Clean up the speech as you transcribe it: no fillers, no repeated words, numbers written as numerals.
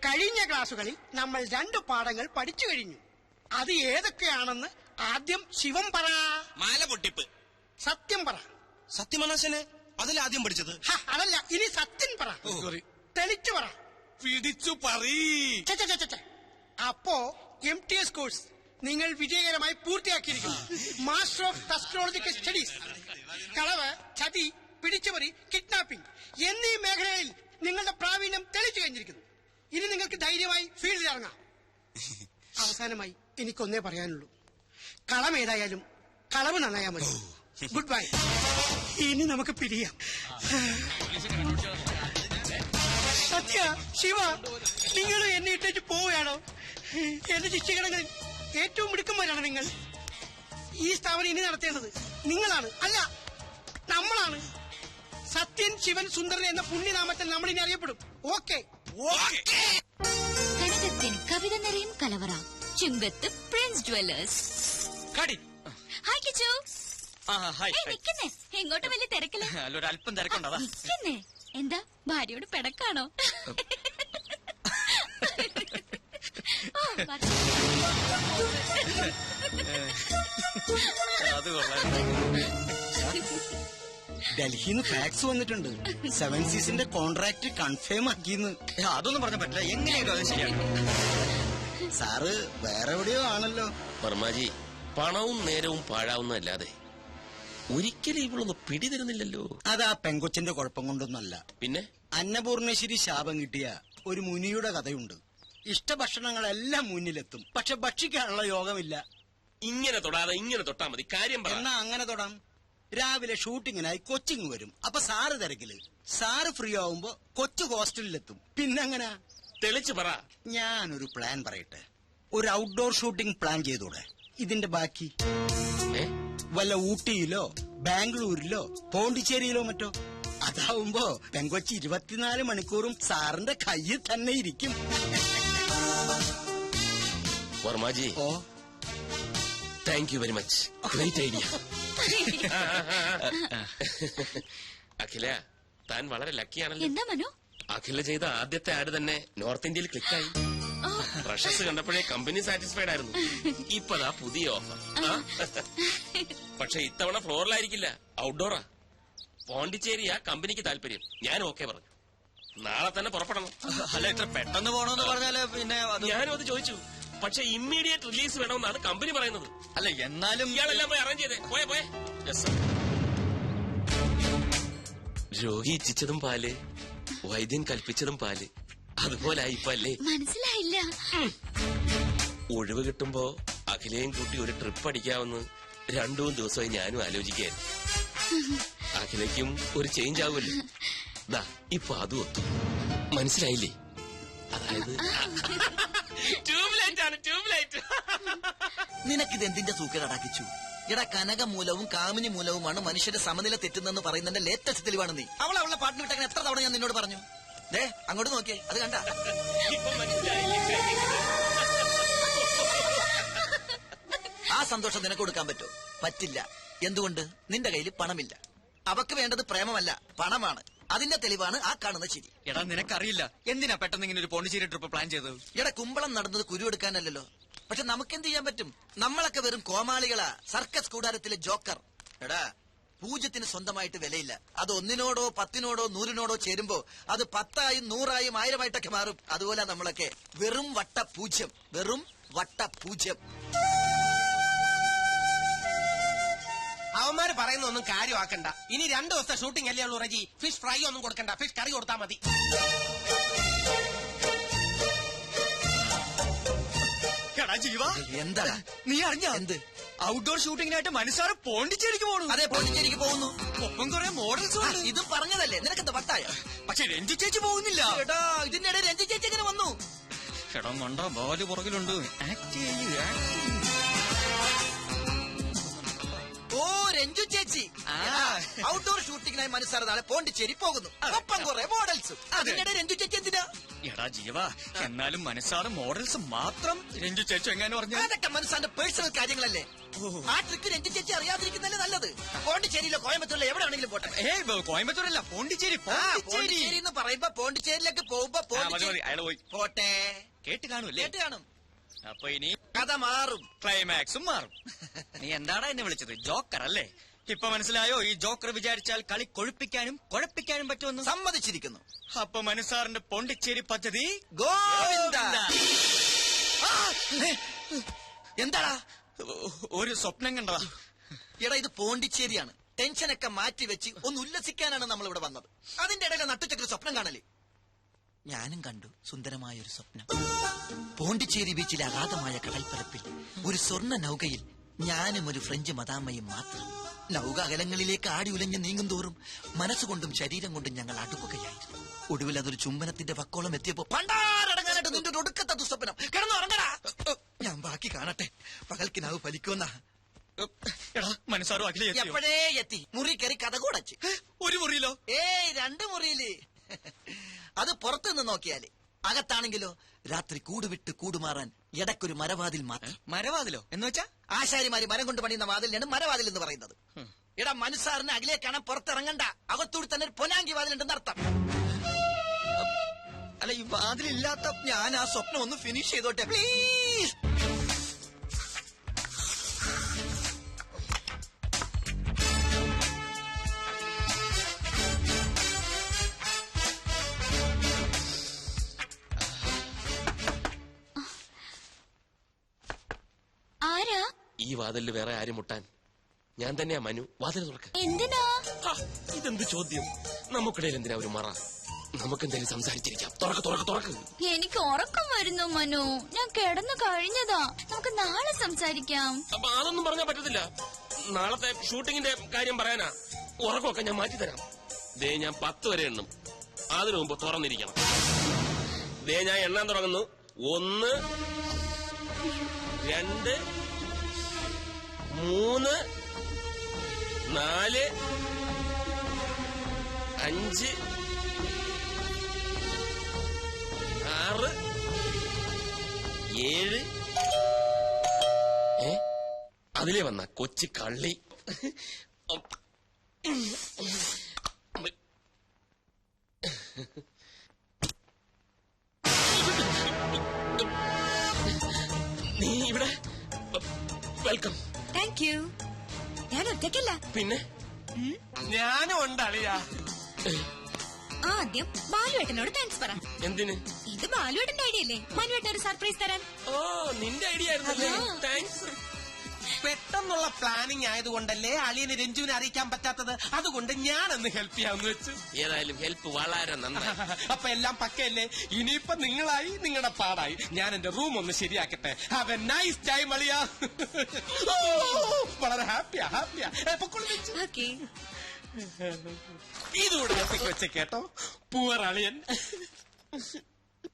കഴിഞ്ഞ ക്ലാസുകളിൽ നമ്മൾ 2 പാഠങ്ങൾ പഠിച്ചു കഴിഞ്ഞു. അത് ഏതൊക്കെയാണെന്ന് ആദ്യം ശിവം പറ. മാല പൊട്ടിപ്പ്. സത്യം പറ. സത്യമനാശനെ അതിലാദ്യം പഠിച്ചത്. അതല്ല, ഇനി സത്യം പറ. തെളിച്ചു പറ. പിടിച്ചു പറീ. അപ്പോ MTS കോഴ്സ് നിങ്ങൾ വിജയകരമായി പൂർത്തിയാക്കിയിരിക്കുന്നു. Master of astrological studies. കളവ്, ചതി, പിടിച്ചുപറി, കിഡ്നാപ്പിംഗ് എന്നീ മേഖലകളിൽ നിങ്ങളുടെ പ്രാവീണ്യം തെളിച്ചു കഴിഞ്ഞിരിക്കുന്നു. ഇനി നിങ്ങൾക്ക് ധൈര്യമായി ഫീൽഡിൽ ഇറങ്ങാം. അവസാനമായി എനിക്കൊന്നേ പറയാനുള്ളൂ, കളം ഏതായാലും കളവ് നന്നായാൽ മതി. Good bye. ഇനി നമുക്ക് പിരിയാം. സത്യ, ശിവ, നിങ്ങൾ എന്നെ ഇട്ടേച്ച് പോവുകയാണോ? എന്റെ ശിക്ഷകണങ്ങളിൽ ഏറ്റവും മിടുക്കന്മാരാണ് നിങ്ങൾ. ഈ സ്ഥാപനം ഇനി നടത്തേണ്ടത് നിങ്ങളാണ്, അല്ല നമ്മളാണ്. സത്യൻ, ശിവൻ, സുന്ദരൻ എന്ന പുണ്യനാമത്തിൽ നമ്മൾ ഇനി അറിയപ്പെടും. ഓക്കെ. കനകത്തിന് കവിത നിറയും കലവറ. ചുങ്കത്ത് പ്രിൻസ് ജ്വല്ലേഴ്സ്. ഹായ് കിച്ചു. നിക്കുന്നേ, എങ്ങോട്ട് വലിയ തിരക്കില്ല. അല്പം തിരക്കുണ്ടോ? നിക്കുന്നേ, എന്താ ഭാര്യയോട് പിടക്കാണോ? അത് കൊള്ളാം. ഡൽഹിന്ന് ഫാക്സ് വന്നിട്ടുണ്ട്. 7 സീസിന്റെ കോൺട്രാക്ട് കൺഫേം ആക്കിന്ന്. അതൊന്നും പറഞ്ഞ പറ്റില്ല. എങ്ങനെയാലും അത് ശരിയാണ്. സാറ് വേറെ എവിടെയോ ആണല്ലോ. വർമാജി, പണവും നേരവും പാഴാവുന്നതല്ലാതെ ഒരിക്കലും ഇവളൊന്ന് പിടിതരുന്നില്ലല്ലോ. അതാ പെങ്കൊച്ചിന്റെ കുഴപ്പം കൊണ്ടൊന്നല്ല. പിന്നെ അന്നപൂർണേശ്വരി ശാപം കിട്ടിയ ഒരു മുനിയുടെ കഥയുണ്ട്. ഇഷ്ടഭക്ഷണങ്ങളെല്ലാം മുന്നിലെത്തും, പക്ഷെ ഭക്ഷിക്കാനുള്ള യോഗമില്ല. ഇങ്ങനെ തൊടാതെ ഇങ്ങനെ തൊട്ടാ മതി. കാര്യം എന്നാ അങ്ങനെ തൊടാം. രാവിലെ ഷൂട്ടിങ്ങിനായി കൊച്ചിങ് വരും. അപ്പൊ സാറ് തിരക്കില്. സാറ് ഫ്രീ ആവുമ്പോ കൊച്ചു ഹോസ്റ്റലിലെത്തും. പിന്നെങ്ങനെ? തെളിച്ചു പറ. ഞാനൊരു പ്ലാൻ പറയട്ടെ. ഒരു ഔട്ട്ഡോർ ഷൂട്ടിംഗ് പ്ലാൻ ചെയ്തൂടെ? ഇതിന്റെ ബാക്കി വല്ല ഊട്ടിയിലോ ബാംഗ്ലൂരിലോ പോണ്ടിച്ചേരിയിലോ മറ്റോ. അതാവുമ്പോ പെങ്കൊച്ചി 24 മണിക്കൂറും സാറിന്റെ കയ്യിൽ തന്നെ ഇരിക്കും. Varmaji, thank you very much. Great idea. Akhila, താൻ വളരെ ലക്കിയാണല്ലോ. എന്താ മനു? അഖില ചെയ്ത ആദ്യത്തെ ആഡ് തന്നെ നോർത്ത് ഇന്ത്യയിൽ ക്ലിക്കായി. പ്രഷസ് കണ്ടപ്പോഴേ കമ്പനി സാറ്റിസ്ഫൈഡ് ആയിരുന്നു. ഇപ്പതാ പുതിയ ഓഫർ. പക്ഷെ ഇത്തവണ ഫ്ലോറിലായിരിക്കില്ല, ഔട്ട്ഡോറാ. പോണ്ടിച്ചേരിയാ കമ്പനിക്ക് താല്പര്യം. ഞാൻ ഓക്കെ പറഞ്ഞു. നാളെ തന്നെ പുറപ്പെടണം. അല്ല, ഇത്ര പെട്ടെന്ന് പോണോന്ന് പറഞ്ഞാല് പിന്നെ ഞാനും അത് ചോദിച്ചു. പക്ഷെ ഇമ്മീഡിയറ്റ് റിലീസ് വേണമെന്നാണ് കമ്പനി പറയുന്നത്. അല്ല, എന്നാലും ഇയാളെല്ലാം പോയി അറേഞ്ച് ചെയ്തേ. പോയെ. രോഗി ഇച്ഛിച്ചതും പാല്, വൈദ്യൻ കൽപ്പിച്ചതും പാല്. അതുപോലെ ഇപ്പല്ലേ? മനസ്സിലായില്ല. ഒഴിവ് കിട്ടുമ്പോ അഖിലയും കൂട്ടി ഒരു ട്രിപ്പ് അടിക്കാമെന്ന് 2 ദിവസമായി ഞാനും ആലോചിക്കായിരുന്നു. അഖിലയ്ക്കും ഒരു ചേഞ്ച് ആവുമല്ലോ. ദാ ഇപ്പൊ അതും ഒത്തു. മനസ്സിലായില്ലേ? അതായത് ട്യൂബ്ലൈറ്റ് ആണ്, ട്യൂബ്ലൈറ്റ്. നിനക്കിത് എന്തിന്റെ സൂക്കേടാക്കിച്ചു? എടാ, കനകമൂലവും കാമിനി മൂലവുമാണ് മനുഷ്യന്റെ സമനില തെറ്റുന്നെന്ന് പറയുന്നതിന്റെ ലേറ്റസ്റ്റ് തെളിവാണ് നീ. അവളുടെ പാട്ടിന് വിട്ടങ്ങനെ എത്ര തവണ ഞാൻ നിന്നോട് പറഞ്ഞു. ദേ, അങ്ങോട്ട് നോക്കിയേ, അത് കണ്ട. ആ സന്തോഷം നിനക്ക് കൊടുക്കാൻ പറ്റുമോ? പറ്റില്ല. എന്തുകൊണ്ട്? നിന്റെ കയ്യിൽ പണമില്ല. അവക്ക് വേണ്ടത് പ്രേമമല്ല, പണമാണ്. അതിന്റെ തെളിവാണ് ആ കാണുന്ന ചിരി. എടാ, നിനക്കറിയില്ല എന്തിനാ പെട്ടെന്ന് ഇങ്ങനെ ഒരു പോണ്ടിച്ചേരി ട്രിപ്പ് പ്ലാൻ ചെയ്തത്? എടാ, കുമ്പളം നടന്നത് കുരുവെടുക്കാനല്ലോ. പക്ഷെ നമുക്കെന്ത് ചെയ്യാൻ പറ്റും? നമ്മളൊക്കെ വെറും കോമാളികളാ, സർക്കസ് കൂടാരത്തിലെ ജോക്കർ. എടാ, പൂജ്യത്തിന് സ്വന്തമായിട്ട് വിലയില്ല. അത് 1-നോടോ 10-നോടോ 100-നോടോ ചേരുമ്പോ അത് 10ആയും 100ആയും 1000ആയിട്ടൊക്കെ മാറും. അതുപോലെ നമ്മളൊക്കെ വെറും വട്ട പൂജ്യം, വെറും വട്ട പൂജ്യം. അവന്മാര് പറയുന്ന ഒന്നും കാര്യമാക്കണ്ട. ഇനി 2 ദിവസത്തെ ഷൂട്ടിംഗ് അല്ലേ ഉള്ളൂ റജി. ഫിഷ് ഫ്രൈ ഒന്നും കൊടുക്കണ്ട, ഫിഷ് കറി കൊടുത്താ മതി. എന്താ നീ അറിഞ്ഞ എന്ത്? ഔട്ട്ഡോർ ഷൂട്ടിങ്ങിനായിട്ട് മനസ്സാറ് പോണ്ടിച്ചേരിക്ക് പോകണു. അതെ, പോണ്ടിച്ചേരിക്ക് പോകുന്നു. ഒപ്പം കുറെ മോഡൽസ്. ഇതും പറഞ്ഞതല്ലേ, നിനക്കെന്താ വട്ടായ? പക്ഷെ രഞ്ജി ചേച്ചി പോകുന്നില്ല. എടാ, ഇതിന്റെ ഇടയിൽ രഞ്ജി ചേച്ചി എങ്ങനെ വന്നു? എടാ മണ്ട, ബാല് പുറകിലുണ്ട്. ഓ, രഞ്ജു ചേച്ചി ഔട്ട്ഡോർ ഷൂട്ടിങ്ങിനായി മനസ്സാറ് നാളെ പോണ്ടിച്ചേരി പോകുന്നു. ഒപ്പം കുറെ മോഡൽസും. അതിനിടെ രഞ്ജു ചേച്ചി എന്തിനാ? എടാ ജീവ, എന്നാലും മനസ്സാറ് മോഡൽസ് മാത്രം രഞ്ജു ചേച്ചി എങ്ങനെ പറഞ്ഞു? അതൊക്കെ മനസ്സാന്റെ പേഴ്സണൽ കാര്യങ്ങളല്ലേ. ആ ട്രിക്ക് രഞ്ജു ചേച്ചി അറിയാതിരിക്കുന്നല്ലേ നല്ലത്. പോണ്ടിച്ചേരിയിലോ കോയമ്പത്തൂരിലോ എവിടെ ആണെങ്കിലും പോട്ടെ. കോയമ്പത്തൂരല്ല, പോണ്ടിച്ചേരി. പോണ്ടിച്ചേരി എന്ന് പറയുമ്പോ പോണ്ടിച്ചേരിയിലേക്ക് പോകുമ്പോ അയാൾ പോയി പോട്ടെ. കേട്ട് കാണൂല്ലേ? കേട്ട് കാണും. അപ്പൊ ഇനി കഥ മാറും, ക്ലൈമാക്സും മാറും. നീ എന്താടാ എന്നെ വിളിച്ചത്? ജോക്കർ അല്ലേ? ഇപ്പൊ മനസ്സിലായോ ഈ ജോക്കർ വിചാരിച്ചാൽ കളി കൊഴുപ്പിക്കാനും കുഴപ്പിക്കാനും പറ്റുമെന്ന്? സമ്മതിച്ചിരിക്കുന്നു. അപ്പൊ മനസ്സാറിന്റെ പോണ്ടിച്ചേരി പദ്ധതി ഗോവിന്ദ. എന്താടാ? ഒരു സ്വപ്നം കണ്ടതാ. എടാ, ഇത് പോണ്ടിച്ചേരിയാണ്. ടെൻഷനൊക്കെ മാറ്റി വെച്ച് ഒന്ന് ഉല്ലസിക്കാനാണ് നമ്മൾ ഇവിടെ വന്നത്. അതിന്റെ ഇടയിലെ നട്ടുച്ചക്കൊരു സ്വപ്നം കാണല്. ഞാനും കണ്ടു സുന്ദരമായ ഒരു സ്വപ്നം. പോണ്ടിച്ചേരി ബീച്ചിലെ അഗാധമായ കടൽപ്പരപ്പിൽ ഒരു സ്വർണ്ണ നൗകയിൽ ഞാനും ഒരു ഫ്രഞ്ച് മദാമ്മയും മാത്രം. നൗക അകലങ്ങളിലേക്ക് ആടി ഉലഞ്ഞ് നീങ്ങും തോറും മനസ്സുകൊണ്ടും ശരീരം കൊണ്ടും ഞങ്ങൾ അടുക്കുകയായിരുന്നു. ഒടുവിൽ അതൊരു ചുംബനത്തിന്റെ വക്കോളം എത്തിയപ്പോ പണ്ടാരടങ്ങാനായിട്ട് നിന്റെ ഒടുക്കത്തെ ദുസ്വപ്നം. കിടന്നുറങ്ങടാ. ഞാൻ ബാക്കി കാണട്ടെ. പകൽക്കിനാവ് ഫലിക്കുമെന്നാ. എടാ, മനസ്സാറും അഖിലേ എപ്പോഴേ എത്തി. മുറി കയറി കഥ കൂടച്ച്. ഒരു മുറിയിലോ? 2 മുറിയില്. അത് പുറത്തുനിന്ന് നോക്കിയാല്. അകത്താണെങ്കിലോ രാത്രി കൂടുവിട്ട് കൂടുമാറാൻ ഇടയ്ക്കൊരു മരവാതിൽ മാത്രം. മരവാതിലോ എന്ന് വെച്ചാ? ആശാരിമാര് മരം കൊണ്ട് പണിയുന്ന വാതിലാണ് മരവാതിൽ എന്ന് പറയുന്നത്. എടാ, മനസ്സാറിന് അകലെ കാണാൻ പുറത്തിറങ്ങണ്ട. അകത്തൂടി തന്നെ ഒരു പൊനാങ്കി വാതിലുണ്ടെന്ന് അർത്ഥം. അല്ല, ഈ വാതിലില്ലാത്ത ഞാൻ ആ സ്വപ്നം ഒന്ന് ഫിനിഷ് ചെയ്തോട്ടെ പ്ലീസ്. ആരാ? ഈ വാതിലിൽ വേറെ ആരും മുട്ടാൻ? ഞാൻ തന്നെയാ മനു. വാതിൽ തുറക്ക. എന്തിനാ? ഇതെന്ത് ചോദ്യം? നമുക്കിടയിൽ എന്തിനാ ഒരു മറ? നമുക്കെന്തായാലും സംസാരിച്ചിരിക്കാം. തുറക്ക് തുറക്ക് തുറക്ക്. എനിക്ക് ഉറക്കം വരുന്നു മനു. ഞാൻ കിടന്നു കഴിഞ്ഞതാ. നമുക്ക് നാളെ സംസാരിക്കാം. അപ്പൊ അതൊന്നും പറഞ്ഞാൽ പറ്റത്തില്ല. നാളത്തെ ഷൂട്ടിങ്ങിന്റെ കാര്യം പറയാനാ. ഉറക്കമൊക്കെ ഞാൻ മാറ്റിത്തരാം. ദേ, ഞാൻ 10 വരെ എണ്ണും. അതിനു മുമ്പ് തുറന്നിരിക്കണം. ദേ, ഞാൻ എണ്ണാൻ തുടങ്ങുന്നു. 1 2 3 4 5 6 7. അതിലേ വന്ന കൊച്ചു കള്ളി. നീ ഇവിടെ? വെൽക്കം. Thank you. ഞാൻ ഒറ്റയ്ക്കല്ല. പിന്നെ ഞാനും ഉണ്ട് അളിയാ. ആദ്യം ബാലുവേട്ടനോട് താങ്ക്സ് പറ. എന്തിന്? ഇത് ബാലുവേട്ടന്റെ ഐഡിയ അല്ലേ മനുവേട്ടൻ ഒരു സർപ്രൈസ് തരാൻ? ഓ, നിന്റെ ഐഡിയ ആയിരുന്നല്ലേ? താങ്ക്സ്. പെട്ടെന്നുള്ള പ്ലാനിങ് ആയതുകൊണ്ടല്ലേ അളിയന് രഞ്ജുവിനെ അറിയിക്കാൻ പറ്റാത്തത്. അതുകൊണ്ട് ഞാനൊന്ന് ഹെൽപ്പ് ചെയ്യാമെന്ന് വെച്ചു. ഏതായാലും ഹെൽപ്പ് വളരെ നന്നായി. അപ്പൊ എല്ലാം പക്കയല്ലേ? ഇനിയിപ്പൊ നിങ്ങളായി, നിങ്ങളുടെ പാടായി. ഞാൻ എന്റെ റൂം ഒന്ന് ശരിയാക്കട്ടെ. ഹാവ് എ നൈസ് ടൈം അളിയാ. വളരെ ഹാപ്പിയാ. ഓക്കേ. ഇതുകൂടെ വെച്ചേക്കേട്ടോ. പൂവർ അളിയൻ.